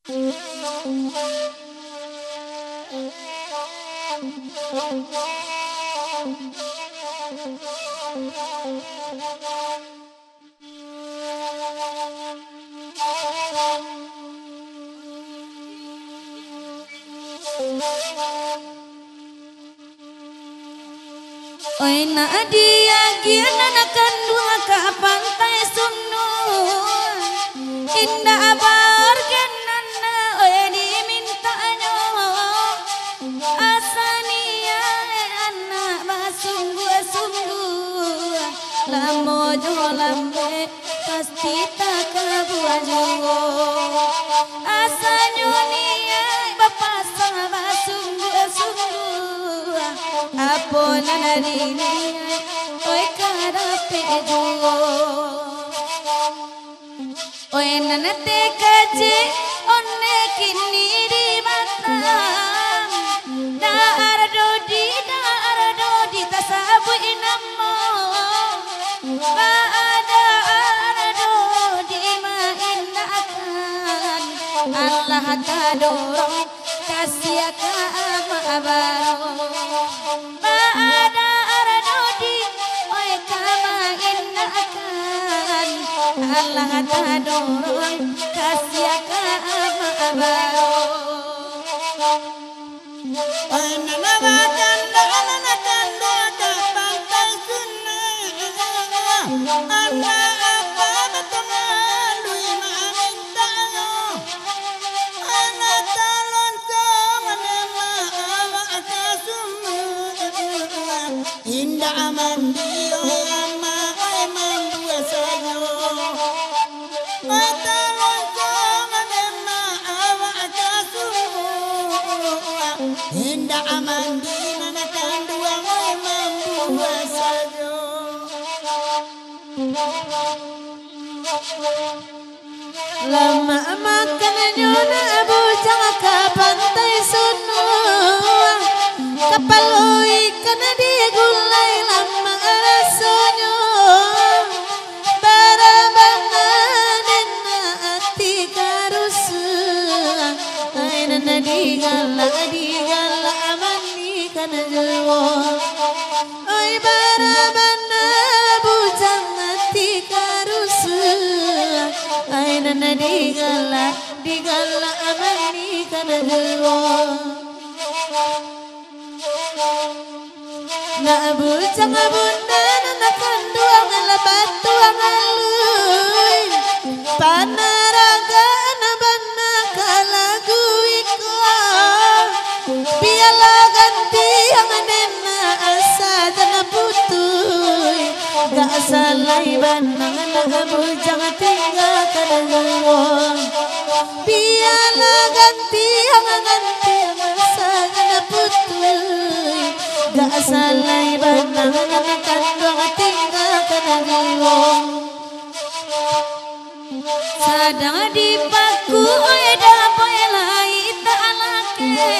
Oi na dia giana na kandua ka pantai sunu indah abar genana oi diminta nyo asania anak basungguh lamo jo lambe pasti tak kabuajo asanyo nia bapak sama sungguh apona narini oi karape juo oi nanate kaje onne kini di mata dar dodi tasabu inamo ba ada dodi ma inakan Allah kadorong kasih ka abaro Allah tadorong kasih ka abaro indah amandio ama mambu sayo indah amandina na kandua mambu sayo lama makan nyona bujang ka pantai sunu kapal ikan di gulai lama rasonyo barabana dena ati karusu aina digala amani kana jawo oi barabana bujang ati karusu aina digala amani kana jawo na bujang bunda na kandua ngalabatu ngaluy panaraga na bana kalagu iko piala ganti ang nena asa na putuy ga salay bana na bujang tinga kadawo piala ganti ang asa na putuy ga salay bana na kandung tingga kadawo sadang di paku oi dapoy lai ta alake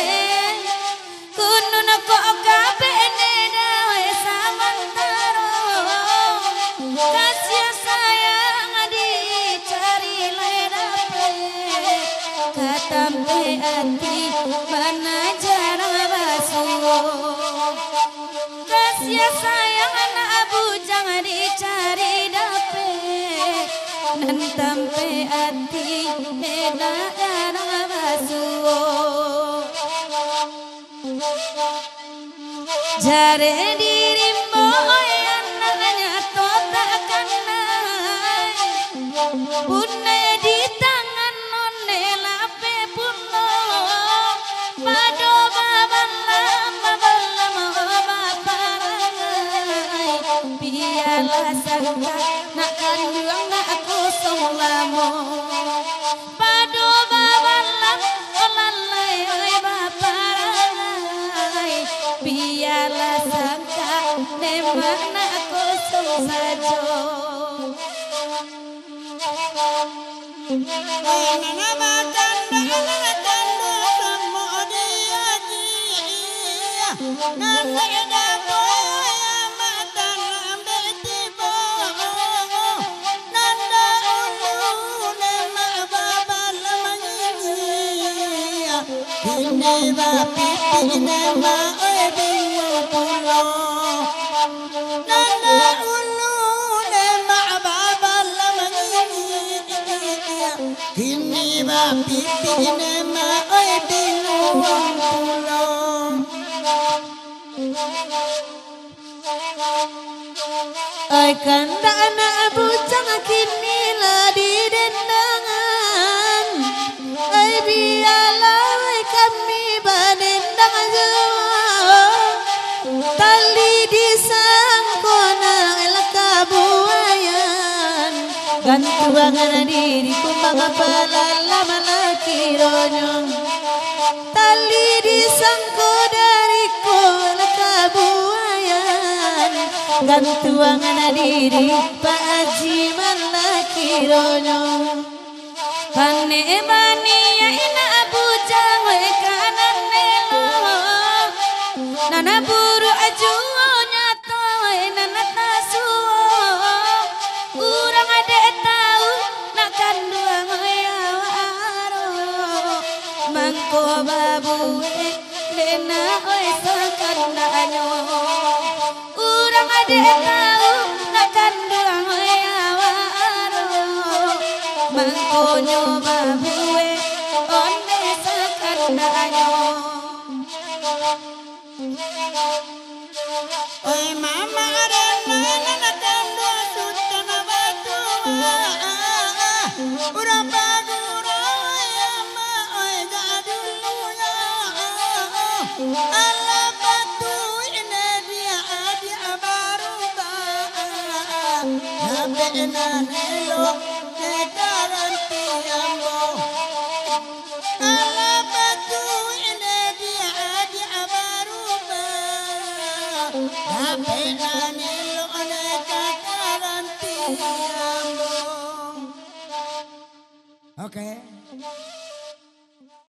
kuno na ko kabe neda oi samantaro kasih sayang di cari lai dape katambe ati bana jarang basuo kasih sayang anak bujang dicari dape nan tampe ati heda jarang basuo jare dirimu oi anaknya totakan bunne di tangan nonne lape puno pado babalam baparangai biala sangka nak kanduang nak aku solamo pado babalam olalai oi baparangai biala sangka nemak nak aku sajo kini ba pipi ne ma oi bingung pulo nana ulu ne ma baba lamangini kini ba pipi ne ma oi bingung pulo Ai kanda anak bujang kini lah di dendangan. Ai biarlah kami badendang jauh. Tali disangkona elaka buayan. Gantuangan diriku mengapala lama laki ronyong. Tali disangko dariku elaka buayan. Gantuangan diri Pak Haji Malaki Rono Pane bani ya ina bujang we kanan nelo Nana buru ajuo nyato we nana tasuo Urang ade tau nak kanduang we awaro Mangko babu we dena we sakandanyo Ade tahu nakan duang awaro mangkonyo babuwe onde sakandanyo oi mama arena nakan dua sutana batu urang bagura ya ma oi gadulu ya ala batu ini dia adi abaruba nabena nelo negaranti ambo ala batu ini dia adi abaruba nabena nelo negaranti ambo. Okay.